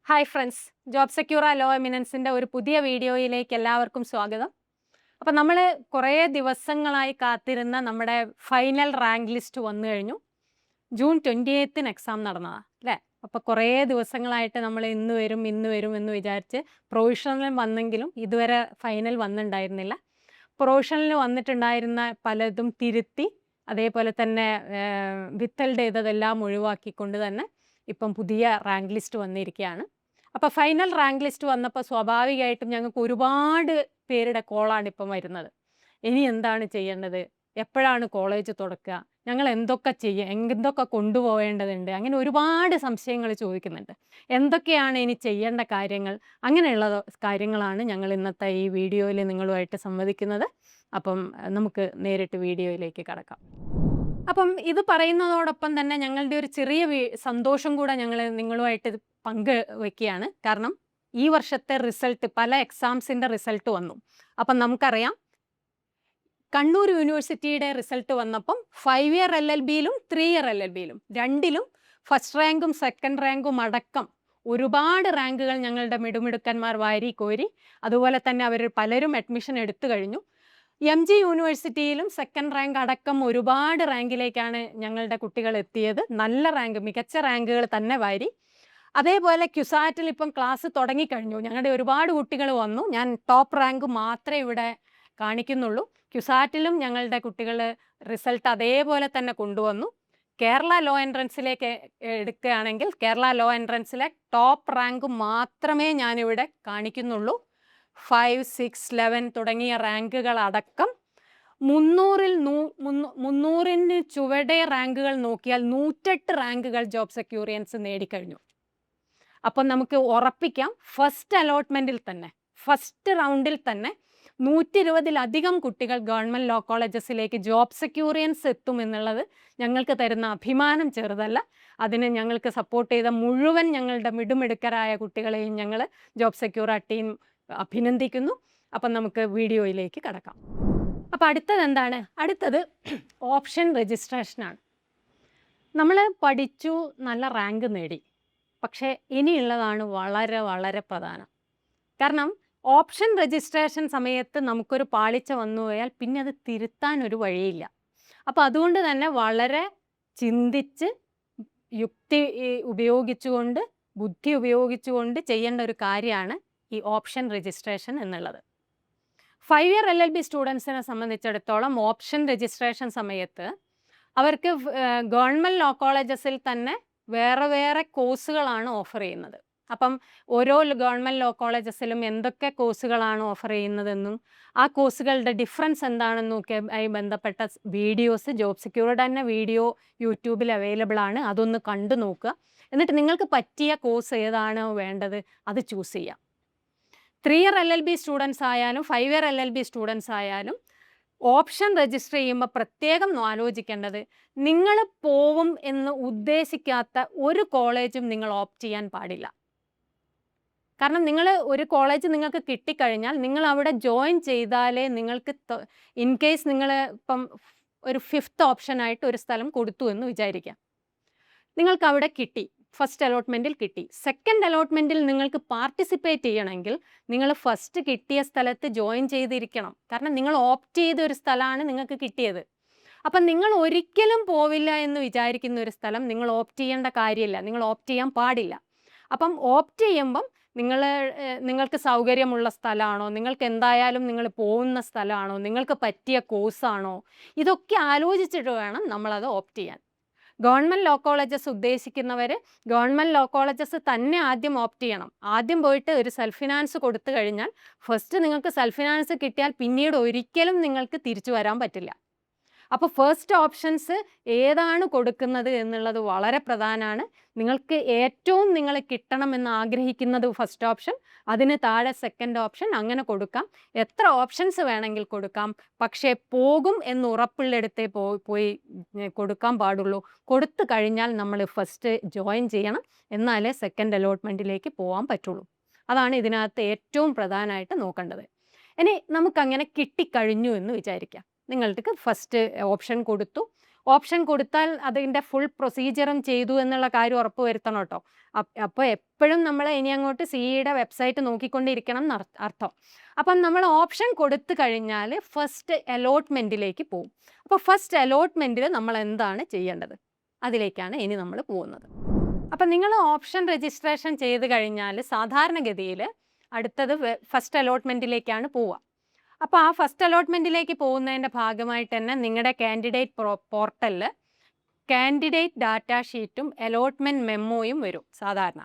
Hi friends, job സെക്യൂറ law എമിനൻസിൻ്റെ ഒരു പുതിയ വീഡിയോയിലേക്ക് എല്ലാവർക്കും സ്വാഗതം. അപ്പോൾ നമ്മൾ കുറേ ദിവസങ്ങളായി കാത്തിരുന്ന നമ്മുടെ ഫൈനൽ റാങ്ക് ലിസ്റ്റ് വന്നു കഴിഞ്ഞു. ജൂൺ 28 എക്സാം നടന്നതാണ് അല്ലേ? അപ്പോൾ കുറേ ദിവസങ്ങളായിട്ട് നമ്മൾ ഇന്ന് വരും എന്ന് വിചാരിച്ച് പ്രൊവിഷണൽ വന്നെങ്കിലും ഇതുവരെ ഫൈനൽ വന്നിട്ടുണ്ടായിരുന്നില്ല. പ്രൊവിഷണലിന് വന്നിട്ടുണ്ടായിരുന്ന പലതും തിരുത്തി, അതേപോലെ തന്നെ വിത്തൽഡ് ചെയ്തതെല്ലാം ഒഴിവാക്കിക്കൊണ്ട് തന്നെ ഇപ്പം പുതിയ റാങ്ക് ലിസ്റ്റ് വന്നിരിക്കുകയാണ്. അപ്പോൾ ഫൈനൽ റാങ്ക് ലിസ്റ്റ് വന്നപ്പോൾ സ്വാഭാവികമായിട്ടും ഞങ്ങൾക്ക് ഒരുപാട് പേരുടെ കോളാണ് ഇപ്പം വരുന്നത്. ഇനി എന്താണ് ചെയ്യേണ്ടത്, എപ്പോഴാണ് കോളേജ് തുറക്കുക, ഞങ്ങൾ എന്തൊക്കെ എന്തൊക്കെ കൊണ്ടുപോകേണ്ടതുണ്ട്, അങ്ങനെ ഒരുപാട് സംശയങ്ങൾ ചോദിക്കുന്നുണ്ട്. എന്തൊക്കെയാണ് ഇനി ചെയ്യേണ്ട കാര്യങ്ങൾ, അങ്ങനെയുള്ള കാര്യങ്ങളാണ് ഞങ്ങൾ ഇന്നത്തെ ഈ വീഡിയോയിൽ നിങ്ങളുമായിട്ട് സംവദിക്കുന്നത്. അപ്പം നമുക്ക് നേരിട്ട് വീഡിയോയിലേക്ക് കടക്കാം. അപ്പം ഇത് പറയുന്നതോടൊപ്പം തന്നെ ഞങ്ങളുടെ ഒരു ചെറിയ സന്തോഷം കൂടെ ഞങ്ങൾ നിങ്ങളുമായിട്ട് പങ്കുവെക്കുകയാണ്. കാരണം ഈ വർഷത്തെ റിസൾട്ട്, പല എക്സാംസിൻ്റെ റിസൾട്ട് വന്നു. അപ്പം നമുക്കറിയാം, കണ്ണൂർ യൂണിവേഴ്സിറ്റിയുടെ റിസൾട്ട് വന്നപ്പം 5 ഇയർ LLBയിലും 3 ഇയർ LLBയിലും രണ്ടിലും ഫസ്റ്റ് റാങ്കും സെക്കൻഡ് റാങ്കും അടക്കം ഒരുപാട് റാങ്കുകൾ ഞങ്ങളുടെ മിടുമിടുക്കന്മാർ വാരി കോരി. അതുപോലെ തന്നെ അവർ പലരും അഡ്മിഷൻ എടുത്തു കഴിഞ്ഞു. MG യൂണിവേഴ്സിറ്റിയിലും സെക്കൻഡ് റാങ്ക് അടക്കം ഒരുപാട് റാങ്കിലേക്കാണ് ഞങ്ങളുടെ കുട്ടികൾ എത്തിയത്. നല്ല റാങ്ക്, മികച്ച റാങ്കുകൾ തന്നെ വാരി. അതേപോലെ ക്യുസാറ്റിൽ ഇപ്പം ക്ലാസ് തുടങ്ങിക്കഴിഞ്ഞു. ഞങ്ങളുടെ ഒരുപാട് കുട്ടികൾ വന്നു. ഞാൻ ടോപ്പ് റാങ്ക് മാത്രമേ ഇവിടെ കാണിക്കുന്നുള്ളൂ. ക്യുസാറ്റിലും ഞങ്ങളുടെ കുട്ടികൾ റിസൾട്ട് അതേപോലെ തന്നെ കൊണ്ടുവന്നു. കേരള ലോ എൻട്രൻസിലേക്ക് എടുക്കുകയാണെങ്കിൽ കേരള ലോ എൻട്രൻസിലെ ടോപ്പ് റാങ്ക് മാത്രമേ ഞാനിവിടെ കാണിക്കുന്നുള്ളൂ. 5, 6, 11 തുടങ്ങിയ റാങ്കുകൾ അടക്കം 300-ന് ചുവടെ റാങ്കുകൾ നോക്കിയാൽ 108 റാങ്കുകൾ ജോബ് സെക്യൂറിയൻസ് നേടിക്കഴിഞ്ഞു. അപ്പം നമുക്ക് ഉറപ്പിക്കാം, ഫസ്റ്റ് അലോട്ട്മെൻറ്റിൽ തന്നെ, ഫസ്റ്റ് റൗണ്ടിൽ തന്നെ 120-ലധികം കുട്ടികൾ ഗവൺമെൻറ് ലോ കോളേജസിലേക്ക് ജോബ് സെക്യൂറിയൻസ് എത്തുമെന്നുള്ളത് ഞങ്ങൾക്ക് തരുന്ന അഭിമാനം ചെറുതല്ല. അതിന് ഞങ്ങൾക്ക് സപ്പോർട്ട് ചെയ്ത മുഴുവൻ ഞങ്ങളുടെ മിടുമിടുക്കരായ കുട്ടികളെയും ഞങ്ങൾ ജോബ് സെക്യൂറ ടീം അഭിനന്ദിക്കുന്നു. അപ്പം നമുക്ക് വീഡിയോയിലേക്ക് കടക്കാം. അപ്പോൾ അടുത്തത് എന്താണ്? അടുത്തത് ഓപ്ഷൻ രജിസ്ട്രേഷനാണ്. നമ്മൾ പഠിച്ചു, നല്ല റാങ്ക് നേടി. പക്ഷേ ഇനിയുള്ളതാണ് വളരെ വളരെ പ്രധാനം. കാരണം ഓപ്ഷൻ രജിസ്ട്രേഷൻ സമയത്ത് നമുക്കൊരു പാളിച്ച വന്നു പോയാൽ പിന്നെ അത് തിരുത്താൻ ഒരു വഴിയില്ല. അപ്പോൾ അതുകൊണ്ട് തന്നെ വളരെ ചിന്തിച്ച്, യുക്തി ഉപയോഗിച്ചുകൊണ്ട്, ബുദ്ധി ഉപയോഗിച്ചുകൊണ്ട് ചെയ്യേണ്ട ഒരു കാര്യമാണ് ഈ ഓപ്ഷൻ രജിസ്ട്രേഷൻ എന്നുള്ളത്. 5 ഇയർ LLB സ്റ്റുഡൻസിനെ സംബന്ധിച്ചിടത്തോളം ഓപ്ഷൻ രജിസ്ട്രേഷൻ സമയത്ത് അവർക്ക് ഗവൺമെൻറ് ലോ കോളേജസിൽ തന്നെ വേറെ വേറെ കോഴ്സുകളാണ് ഓഫർ ചെയ്യുന്നത്. അപ്പം ഓരോ ഗവൺമെൻറ് ലോ കോളേജസിലും എന്തൊക്കെ കോഴ്സുകളാണ് ഓഫർ ചെയ്യുന്നതെന്നും ആ കോഴ്സുകളുടെ ഡിഫറൻസ് എന്താണെന്നും ഒക്കെ ആയി ബന്ധപ്പെട്ട വീഡിയോസ് ജോബ് സെക്യൂർഡ് തന്നെ വീഡിയോ യൂട്യൂബിൽ അവൈലബിൾ ആണ്. അതൊന്ന് കണ്ടു നോക്കുക. എന്നിട്ട് നിങ്ങൾക്ക് പറ്റിയ കോഴ്സ് ഏതാണോ വേണ്ടത് അത് ചൂസ് ചെയ്യാം. 3 ഇയർ LLB സ്റ്റുഡൻസ് ആയാലും 5 ഇയർ LLB സ്റ്റുഡൻസ് ആയാലും ഓപ്ഷൻ രജിസ്റ്റർ ചെയ്യുമ്പോൾ പ്രത്യേകം ആലോചിക്കേണ്ടത്, നിങ്ങൾ പോവും എന്ന് ഉദ്ദേശിക്കാത്ത ഒരു കോളേജും നിങ്ങൾ ഓപ്റ്റ് ചെയ്യാൻ പാടില്ല. കാരണം നിങ്ങൾ ഒരു കോളേജ് നിങ്ങൾക്ക് കിട്ടിക്കഴിഞ്ഞാൽ നിങ്ങൾ അവിടെ ജോയിൻ ചെയ്താലേ നിങ്ങൾക്ക്, ഇൻ കേസ് നിങ്ങൾ ഇപ്പം ഒരു 5th ഓപ്ഷനായിട്ട് ഒരു സ്ഥലം കൊടുത്തു എന്ന് വിചാരിക്കാം, നിങ്ങൾക്ക് അവിടെ കിട്ടി, ഫസ്റ്റ് അലോട്ട്മെൻറ്റിൽ കിട്ടി. സെക്കൻഡ് അലോട്ട്മെൻറ്റിൽ നിങ്ങൾക്ക് പാർട്ടിസിപ്പേറ്റ് ചെയ്യണമെങ്കിൽ നിങ്ങൾ ഫസ്റ്റ് കിട്ടിയ സ്ഥലത്ത് ജോയിൻ ചെയ്തിരിക്കണം. കാരണം നിങ്ങൾ ഓപ്റ്റ് ചെയ്ത ഒരു സ്ഥലമാണ് നിങ്ങൾക്ക് കിട്ടിയത്. അപ്പം നിങ്ങൾ ഒരിക്കലും പോവില്ല എന്ന് വിചാരിക്കുന്ന ഒരു സ്ഥലം നിങ്ങൾ ഓപ്റ്റ് ചെയ്യേണ്ട കാര്യമില്ല, നിങ്ങൾ ഓപ്റ്റ് ചെയ്യാൻ പാടില്ല. അപ്പം ഓപ്റ്റ് ചെയ്യുമ്പം നിങ്ങൾക്ക് സൗകര്യമുള്ള സ്ഥലമാണോ, നിങ്ങൾക്ക് എന്തായാലും നിങ്ങൾ പോകുന്ന സ്ഥലമാണോ, നിങ്ങൾക്ക് പറ്റിയ കോഴ്സാണോ, ഇതൊക്കെ ആലോചിച്ചിട്ട് വേണം നമ്മളത് ഓപ്റ്റ് ചെയ്യാൻ. ഗവൺമെൻറ് ലോ കോളേജസ് ഉദ്ദേശിക്കുന്നവർ ഗവൺമെൻറ് ലോ കോളേജസ് തന്നെ ആദ്യം ഓപ്റ്റ് ചെയ്യണം. ആദ്യം പോയിട്ട് ഒരു സെൽഫ് ഫിനാൻസ് കൊടുത്തു കഴിഞ്ഞാൽ, ഫസ്റ്റ് നിങ്ങൾക്ക് സെൽഫ് ഫിനാൻസ് കിട്ടിയാൽ പിന്നീട് ഒരിക്കലും നിങ്ങൾക്ക് തിരിച്ചു വരാൻ പറ്റില്ല. അപ്പോൾ ഫസ്റ്റ് ഓപ്ഷൻസ് ഏതാണ് കൊടുക്കുന്നത് എന്നുള്ളത് വളരെ പ്രധാനമാണ്. നിങ്ങൾക്ക് ഏറ്റവും നിങ്ങൾ കിട്ടണമെന്ന് ആഗ്രഹിക്കുന്നത് ഫസ്റ്റ് ഓപ്ഷൻ, അതിന് താഴെ സെക്കൻഡ് ഓപ്ഷൻ, അങ്ങനെ കൊടുക്കാം. എത്ര ഓപ്ഷൻസ് വേണമെങ്കിൽ കൊടുക്കാം. പക്ഷേ പോകും എന്ന് ഉറപ്പുള്ളിടത്തേ പോയി കൊടുക്കാൻ പാടുള്ളൂ. കൊടുത്തു കഴിഞ്ഞാൽ നമ്മൾ ഫസ്റ്റ് ജോയിൻ ചെയ്യണം, എന്നാലേ സെക്കൻഡ് അലോട്ട്മെൻറ്റിലേക്ക് പോകാൻ പറ്റുള്ളൂ. അതാണ് ഇതിനകത്ത് ഏറ്റവും പ്രധാനമായിട്ട് നോക്കേണ്ടത്. ഇനി നമുക്കങ്ങനെ കിട്ടിക്കഴിഞ്ഞു എന്ന് വിചാരിക്കാം. നിങ്ങൾക്ക് ഫസ്റ്റ് ഓപ്ഷൻ കൊടുത്തു, ഓപ്ഷൻ കൊടുത്താൽ അതിൻ്റെ ഫുൾ പ്രൊസീജിയറും ചെയ്തു എന്നുള്ള കാര്യം ഉറപ്പ് വരുത്തണം കേട്ടോ. അപ്പോൾ എപ്പോഴും നമ്മൾ ഇനി അങ്ങോട്ട് സിഇയുടെ വെബ്സൈറ്റ് നോക്കിക്കൊണ്ടിരിക്കണം എന്ന് അർത്ഥം. അപ്പം നമ്മൾ ഓപ്ഷൻ കൊടുത്തു കഴിഞ്ഞാൽ ഫസ്റ്റ് അലോട്ട്മെൻറ്റിലേക്ക് പോകും. അപ്പോൾ ഫസ്റ്റ് അലോട്ട്മെൻറ്റിൽ നമ്മൾ എന്താണ് ചെയ്യേണ്ടത്, അതിലേക്കാണ് ഇനി നമ്മൾ പോകുന്നത്. അപ്പം നിങ്ങൾ ഓപ്ഷൻ രജിസ്ട്രേഷൻ ചെയ്ത് കഴിഞ്ഞാൽ സാധാരണഗതിയിൽ അടുത്തത് ഫസ്റ്റ് അലോട്ട്മെൻറ്റിലേക്കാണ് പോവുക. അപ്പോൾ ആ ഫസ്റ്റ് അലോട്ട്മെൻറ്റിലേക്ക് പോകുന്നതിൻ്റെ ഭാഗമായിട്ട് തന്നെ നിങ്ങളുടെ കാൻഡിഡേറ്റ് പോർട്ടലിൽ കാൻഡിഡേറ്റ് ഡാറ്റാ ഷീറ്റും അലോട്ട്മെൻറ്റ് മെമ്മോയും വരും സാധാരണ.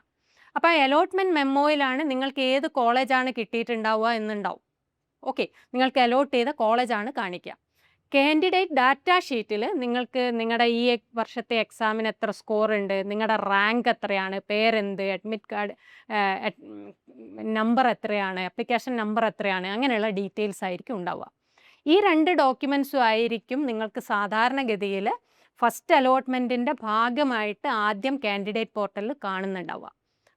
അപ്പോൾ അലോട്ട്മെൻറ്റ് മെമ്മോയിലാണ് നിങ്ങൾക്ക് ഏത് കോളേജാണ് കിട്ടിയിട്ടുണ്ടാവുക എന്നുണ്ടാവും. ഓക്കെ, നിങ്ങൾക്ക് അലോട്ട് ചെയ്ത കോളേജാണ് കാണിക്കുക. കാൻഡിഡേറ്റ് ഡാറ്റാ ഷീറ്റിൽ നിങ്ങൾക്ക് നിങ്ങളുടെ ഈ വർഷത്തെ എക്സാമിന് എത്ര സ്കോർ ഉണ്ട്, നിങ്ങളുടെ റാങ്ക് എത്രയാണ്, പേരെന്ത്, അഡ്മിറ്റ് കാർഡ് നമ്പർ എത്രയാണ്, ആപ്ലിക്കേഷൻ നമ്പർ എത്രയാണ്, അങ്ങനെയുള്ള ഡീറ്റെയിൽസ് ആയിരിക്കും ഉണ്ടാവുക. ഈ 2 ഡോക്യുമെൻറ്റ്സും ആയിരിക്കും നിങ്ങൾക്ക് സാധാരണഗതിയിൽ ഫസ്റ്റ് അലോട്ട്മെൻറ്റിൻ്റെ ഭാഗമായിട്ട് ആദ്യം കാൻഡിഡേറ്റ് പോർട്ടലിൽ കാണുന്നുണ്ടാവുക.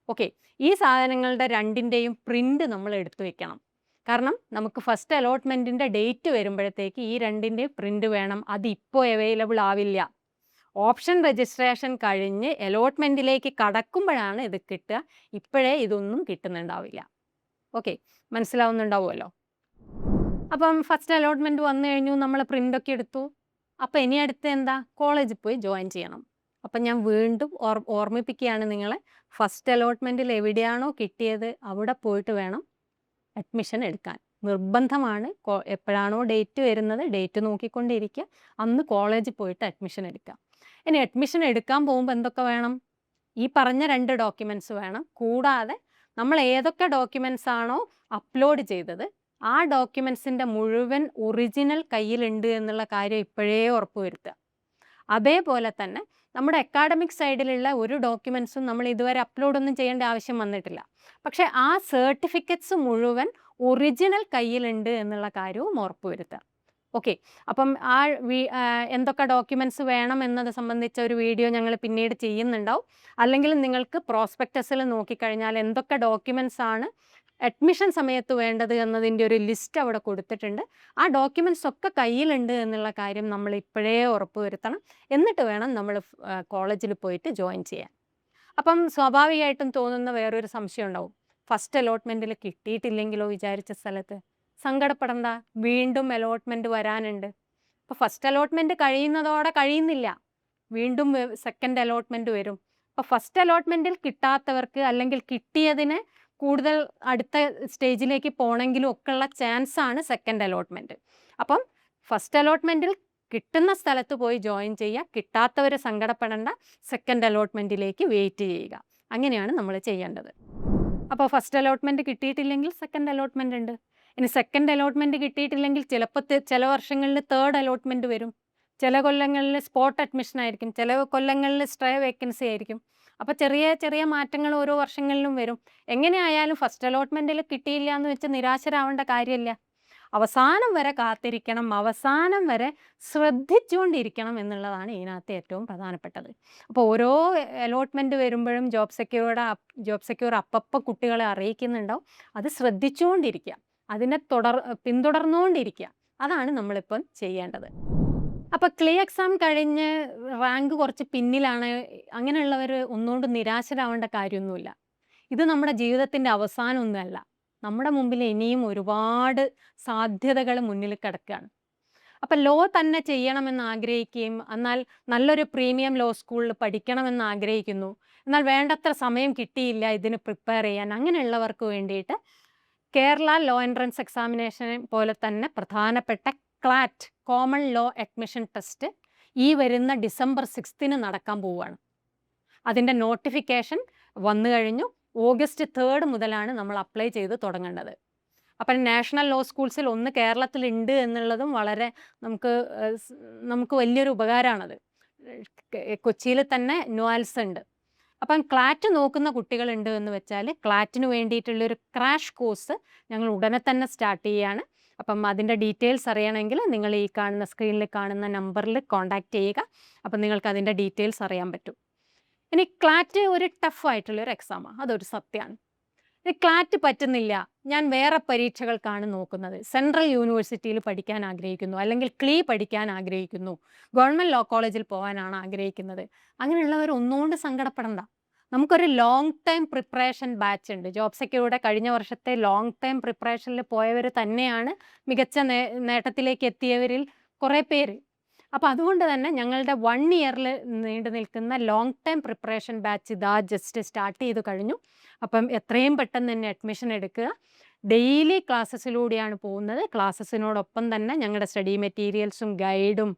ഓക്കെ, ഈ സാധനങ്ങളുടെ 2ൻ്റെയും പ്രിൻ്റ് നമ്മൾ എടുത്തു വെക്കണം. കാരണം നമുക്ക് ഫസ്റ്റ് അലോട്ട്മെൻറ്റിൻ്റെ ഡേറ്റ് വരുമ്പോഴത്തേക്ക് ഈ 2ൻ്റെയും പ്രിൻ്റ് വേണം. അതിപ്പോൾ അവൈലബിൾ ആവില്ല. ഓപ്ഷൻ രജിസ്ട്രേഷൻ കഴിഞ്ഞ് അലോട്ട്മെൻറ്റിലേക്ക് കടക്കുമ്പോഴാണ് ഇത് കിട്ടുക. ഇപ്പോഴേ ഇതൊന്നും കിട്ടുന്നുണ്ടാവില്ല. ഓക്കെ, മനസ്സിലാവുന്നുണ്ടാവുമല്ലോ. അപ്പം ഫസ്റ്റ് അലോട്ട്മെൻറ്റ് വന്നു കഴിഞ്ഞു, നമ്മൾ പ്രിൻ്റൊക്കെ എടുത്തു. അപ്പോൾ ഇനി അടുത്ത് എന്താ, കോളേജിൽ പോയി ജോയിൻ ചെയ്യണം. അപ്പം ഞാൻ വീണ്ടും ഓർമ്മിപ്പിക്കുകയാണ് നിങ്ങളെ, ഫസ്റ്റ് അലോട്ട്മെൻറ്റിൽ എവിടെയാണോ കിട്ടിയത് അവിടെ പോയിട്ട് വേണം അഡ്മിഷൻ എടുക്കാൻ. നിർബന്ധമാണ്. എപ്പോഴാണോ ഡേറ്റ് വരുന്നത് ഡേറ്റ് നോക്കിക്കൊണ്ടിരിക്കുക, അന്ന് കോളേജിൽ പോയിട്ട് അഡ്മിഷൻ എടുക്കുക. ഇനി അഡ്മിഷൻ എടുക്കാൻ പോകുമ്പോൾ എന്തൊക്കെ വേണം, ഈ പറഞ്ഞ 2 ഡോക്യുമെൻറ്റ്സ് വേണം. കൂടാതെ നമ്മൾ ഏതൊക്കെ ഡോക്യുമെൻറ്റ്സ് ആണോ അപ്ലോഡ് ചെയ്തത് ആ ഡോക്യുമെൻറ്റ്സിൻ്റെ മുഴുവൻ ഒറിജിനൽ കയ്യിലുണ്ട് എന്നുള്ള കാര്യം ഇപ്പോഴേ ഉറപ്പ് വരുത്തുക. അതേപോലെ തന്നെ നമ്മുടെ അക്കാഡമിക് സൈഡിലുള്ള ഒരു ഡോക്യുമെൻറ്റ്സും നമ്മൾ ഇതുവരെ അപ്ലോഡൊന്നും ചെയ്യേണ്ട ആവശ്യം വന്നിട്ടില്ല. പക്ഷേ ആ സർട്ടിഫിക്കറ്റ്സ് മുഴുവൻ ഒറിജിനൽ കയ്യിലുണ്ട് എന്നുള്ള കാര്യവും ഉറപ്പ് വരുത്തുക. ഓക്കെ, അപ്പം എന്തൊക്കെ ഡോക്യുമെൻറ്റ്സ് വേണം എന്നത് സംബന്ധിച്ച ഒരു വീഡിയോ ഞങ്ങൾ പിന്നീട് ചെയ്യുന്നുണ്ടാവും. അല്ലെങ്കിൽ നിങ്ങൾക്ക് പ്രോസ്പെക്ടസിൽ നോക്കിക്കഴിഞ്ഞാൽ എന്തൊക്കെ ഡോക്യുമെൻറ്റ്സ് ആണ് അഡ്മിഷൻ സമയത്ത് വേണ്ടത് എന്നതിൻ്റെ ഒരു ലിസ്റ്റ് അവിടെ കൊടുത്തിട്ടുണ്ട്. ആ ഡോക്യുമെൻറ്റ്സ് ഒക്കെ കയ്യിലുണ്ട് എന്നുള്ള കാര്യം നമ്മൾ ഇപ്പോഴേ ഉറപ്പ് വരുത്തണം. എന്നിട്ട് വേണം നമ്മൾ കോളേജിൽ പോയിട്ട് ജോയിൻ ചെയ്യാൻ. അപ്പം സ്വാഭാവികമായിട്ടും തോന്നുന്ന വേറൊരു സംശയം ഉണ്ടാവും, ഫസ്റ്റ് അലോട്ട്മെൻറ്റിൽ കിട്ടിയിട്ടില്ലെങ്കിലോ വിചാരിച്ച സ്ഥലത്ത്. സങ്കടപ്പെടണ്ട, വീണ്ടും അലോട്ട്മെൻറ്റ് വരാനുണ്ട്. അപ്പോൾ ഫസ്റ്റ് അലോട്ട്മെൻറ്റ് കഴിയുന്നതോടെ കഴിയുന്നില്ല, വീണ്ടും സെക്കൻഡ് അലോട്ട്മെൻറ്റ് വരും. അപ്പോൾ ഫസ്റ്റ് അലോട്ട്മെൻറ്റിൽ കിട്ടാത്തവർക്ക് അല്ലെങ്കിൽ കിട്ടിയതിന് കൂടുതൽ അടുത്ത സ്റ്റേജിലേക്ക് പോകണമെങ്കിലും ഒക്കെയുള്ള ചാൻസാണ് സെക്കൻഡ് അലോട്ട്മെൻറ്റ്. അപ്പം ഫസ്റ്റ് അലോട്ട്മെൻറ്റിൽ കിട്ടുന്ന സ്ഥലത്ത് പോയി ജോയിൻ ചെയ്യുക, കിട്ടാത്തവർ സങ്കടപ്പെടേണ്ട, സെക്കൻഡ് അലോട്ട്മെൻറ്റിലേക്ക് വെയിറ്റ് ചെയ്യുക. അങ്ങനെയാണ് നമ്മൾ ചെയ്യേണ്ടത്. അപ്പോൾ ഫസ്റ്റ് അലോട്ട്മെൻറ്റ് കിട്ടിയിട്ടില്ലെങ്കിൽ സെക്കൻഡ് അലോട്ട്മെൻറ്റ് ഉണ്ട്. ഇനി സെക്കൻഡ് അലോട്ട്മെൻറ്റ് കിട്ടിയിട്ടില്ലെങ്കിൽ ചിലപ്പോൾ ചില വർഷങ്ങളിൽ തേർഡ് അലോട്ട്മെൻറ്റ് വരും. ചില കൊല്ലങ്ങളിൽ സ്പോട്ട് അഡ്മിഷൻ ആയിരിക്കും, ചില കൊല്ലങ്ങളിൽ സ്ട്രേ വേക്കൻസി ആയിരിക്കും. അപ്പോൾ ചെറിയ ചെറിയ മാറ്റങ്ങൾ ഓരോ വർഷങ്ങളിലും വരും. എങ്ങനെയായാലും ഫസ്റ്റ് അലോട്ട്മെൻറ്റിൽ കിട്ടിയില്ല എന്ന് വെച്ച് നിരാശരാവേണ്ട കാര്യമില്ല. അവസാനം വരെ കാത്തിരിക്കണം, അവസാനം വരെ ശ്രദ്ധിച്ചുകൊണ്ടിരിക്കണം എന്നുള്ളതാണ് ഇതിനകത്ത് ഏറ്റവും പ്രധാനപ്പെട്ടത്. അപ്പോൾ ഓരോ അലോട്ട്മെൻറ്റ് വരുമ്പോഴും ജോബ് സെക്യൂർ അപ്പപ്പം കുട്ടികളെ അറിയിക്കുന്നുണ്ടാവും. അത് ശ്രദ്ധിച്ചുകൊണ്ടിരിക്കുക, അതിനെ പിന്തുടർന്നുകൊണ്ടിരിക്കുക. അതാണ് നമ്മളിപ്പം ചെയ്യേണ്ടത്. അപ്പോൾ ക്ലേ എക്സാം കഴിഞ്ഞ് റാങ്ക് കുറച്ച് പിന്നിലാണ്, അങ്ങനെയുള്ളവർ ഒന്നുകൊണ്ട് നിരാശരാവേണ്ട കാര്യമൊന്നുമില്ല. ഇത് നമ്മുടെ ജീവിതത്തിൻ്റെ അവസാനമൊന്നുമല്ല. നമ്മുടെ മുമ്പിൽ ഇനിയും ഒരുപാട് സാധ്യതകൾ മുന്നിൽ കിടക്കുകയാണ്. അപ്പം ലോ തന്നെ ചെയ്യണമെന്ന് ആഗ്രഹിക്കുകയും എന്നാൽ നല്ലൊരു പ്രീമിയം ലോ സ്കൂളിൽ പഠിക്കണമെന്ന് ആഗ്രഹിക്കുന്നു, എന്നാൽ വേണ്ടത്ര സമയം കിട്ടിയില്ല ഇതിന് പ്രിപ്പയർ ചെയ്യാൻ, അങ്ങനെയുള്ളവർക്ക് വേണ്ടിയിട്ട് കേരള ലോ എൻട്രൻസ് എക്സാമിനേഷൻ പോലെ തന്നെ പ്രധാനപ്പെട്ട ക്ലാറ്റ് കോമൺ ലോ അഡ്മിഷൻ ടെസ്റ്റ് ഈ വരുന്ന ഡിസംബർ 6 നടക്കാൻ പോവുകയാണ്. അതിൻ്റെ നോട്ടിഫിക്കേഷൻ വന്നു കഴിഞ്ഞു. ഓഗസ്റ്റ് 3 മുതലാണ് നമ്മൾ അപ്ലൈ ചെയ്ത് തുടങ്ങേണ്ടത്. അപ്പം നാഷണൽ ലോ സ്കൂൾസിൽ ഒന്ന് കേരളത്തിലുണ്ട് എന്നുള്ളതും വളരെ നമുക്ക് വലിയൊരു ഉപകാരമാണത്. കൊച്ചിയിൽ തന്നെ ന്യൂആൽസ് ഉണ്ട്. അപ്പം ക്ലാറ്റ് നോക്കുന്ന കുട്ടികളുണ്ട് എന്ന് വെച്ചാൽ ക്ലാറ്റിന് വേണ്ടിയിട്ടുള്ളൊരു ക്രാഷ് കോഴ്സ് ഞങ്ങൾ ഉടനെ തന്നെ സ്റ്റാർട്ട് ചെയ്യുകയാണ്. അപ്പം അതിൻ്റെ ഡീറ്റെയിൽസ് അറിയണമെങ്കിൽ നിങ്ങൾ ഈ കാണുന്ന സ്ക്രീനിൽ കാണുന്ന നമ്പറിൽ കോൺടാക്റ്റ് ചെയ്യുക. അപ്പം നിങ്ങൾക്ക് അതിൻ്റെ ഡീറ്റെയിൽസ് അറിയാൻ പറ്റും. ഇനി ക്ലാറ്റ് ഒരു ടഫായിട്ടുള്ളൊരു എക്സാമാണ്, അതൊരു സത്യമാണ്. ക്ലാറ്റ് പറ്റുന്നില്ല, ഞാൻ വേറെ പരീക്ഷകൾക്കാണ് നോക്കുന്നത്, സെൻട്രൽ യൂണിവേഴ്സിറ്റിയിൽ പഠിക്കാൻ ആഗ്രഹിക്കുന്നു, അല്ലെങ്കിൽ ക്ലീ പഠിക്കാൻ ആഗ്രഹിക്കുന്നു, ഗവൺമെൻറ് ലോ കോളേജിൽ പോകാനാണ് ആഗ്രഹിക്കുന്നത്, അങ്ങനെയുള്ളവർ ഒന്നുകൊണ്ട് സങ്കടപ്പെടണ്ട. നമുക്കൊരു ലോങ് ടൈം പ്രിപ്പറേഷൻ ബാച്ച് ഉണ്ട്. ജോബ് സെക്യൂരിറ്റിയുടെ കഴിഞ്ഞ വർഷത്തെ ലോങ് ടൈം പ്രിപ്പറേഷനിൽ പോയവർ തന്നെയാണ് മികച്ച നേട്ടത്തിലേക്ക് എത്തിയവരിൽ കുറേ പേര്. അപ്പോൾ അതുകൊണ്ട് തന്നെ ഞങ്ങളുടെ 1 ഇയറിൽ നീണ്ടു നിൽക്കുന്ന ലോങ് ടൈം പ്രിപ്പറേഷൻ ബാച്ച് ഇതാ ജസ്റ്റ് സ്റ്റാർട്ട് ചെയ്ത് കഴിഞ്ഞു. അപ്പം എത്രയും പെട്ടെന്ന് തന്നെ അഡ്മിഷൻ എടുക്കുക. ഡെയിലി ക്ലാസ്സസിലൂടെയാണ് പോകുന്നത്. ക്ലാസ്സസിനോടൊപ്പം തന്നെ ഞങ്ങളുടെ സ്റ്റഡി മെറ്റീരിയൽസും ഗൈഡും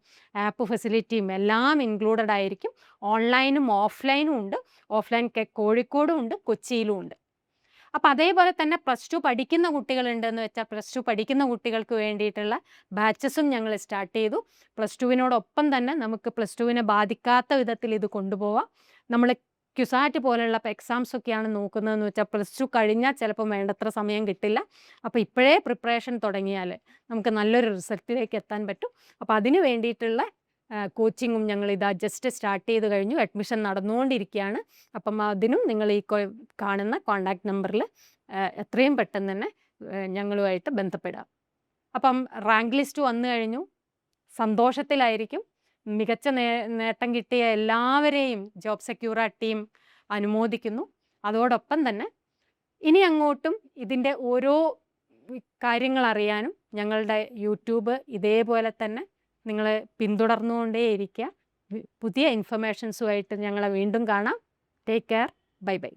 ആപ്പ് ഫെസിലിറ്റിയും എല്ലാം ഇൻക്ലൂഡഡ് ആയിരിക്കും. ഓൺലൈനും ഓഫ്ലൈനും ഉണ്ട്. ഓഫ്ലൈൻ കോഴിക്കോടും ഉണ്ട്, കൊച്ചിയിലും ഉണ്ട്. അപ്പം അതേപോലെ തന്നെ +2 പഠിക്കുന്ന കുട്ടികളുണ്ടെന്ന് വെച്ചാൽ +2 പഠിക്കുന്ന കുട്ടികൾക്ക് വേണ്ടിയിട്ടുള്ള ബാച്ചസും ഞങ്ങൾ സ്റ്റാർട്ട് ചെയ്തു. +2വിനോടൊപ്പം തന്നെ നമുക്ക് +2വിനെ ബാധിക്കാത്ത വിധത്തിൽ ഇത് കൊണ്ടുപോവാം. നമ്മൾ ക്യുസാറ്റ് പോലുള്ള എക്സാംസ് ഒക്കെയാണ് നോക്കുന്നതെന്ന് വെച്ചാൽ +2 കഴിഞ്ഞാൽ ചിലപ്പം വേണ്ടത്ര സമയം കിട്ടില്ല. അപ്പോൾ ഇപ്പോഴേ പ്രിപ്പറേഷൻ തുടങ്ങിയാൽ നമുക്ക് നല്ലൊരു റിസൾട്ടിലേക്ക് എത്താൻ പറ്റും. അപ്പോൾ അതിന് വേണ്ടിയിട്ടുള്ള കോച്ചിങ്ങും ഞങ്ങൾ ഇതാ ജസ്റ്റ് സ്റ്റാർട്ട് ചെയ്ത് കഴിഞ്ഞു. അഡ്മിഷൻ നടന്നുകൊണ്ടിരിക്കുകയാണ്. അപ്പം അതിനും നിങ്ങൾ ഈ കാണുന്ന കോൺടാക്റ്റ് നമ്പറിൽ എത്രയും പെട്ടെന്ന് തന്നെ ഞങ്ങളുമായിട്ട് ബന്ധപ്പെടുക. അപ്പം റാങ്ക് ലിസ്റ്റ് വന്നു കഴിഞ്ഞു. സന്തോഷത്തിലായിരിക്കും. മികച്ച നേട്ടം കിട്ടിയ എല്ലാവരെയും ജോബ് സെക്യൂർ ടീം അനുമോദിക്കുന്നു. അതോടൊപ്പം തന്നെ ഇനി അങ്ങോട്ടും ഇതിൻ്റെ ഓരോ കാര്യങ്ങൾ അറിയാനും ഞങ്ങളുടെ യൂട്യൂബ് ഇതേപോലെ തന്നെ നിങ്ങൾ പിന്തുടർന്നുകൊണ്ടേയിരിക്കുക. പുതിയ ഇൻഫർമേഷൻസുമായിട്ട് ഞങ്ങളെ വീണ്ടും കാണാം. Take care. Bye bye.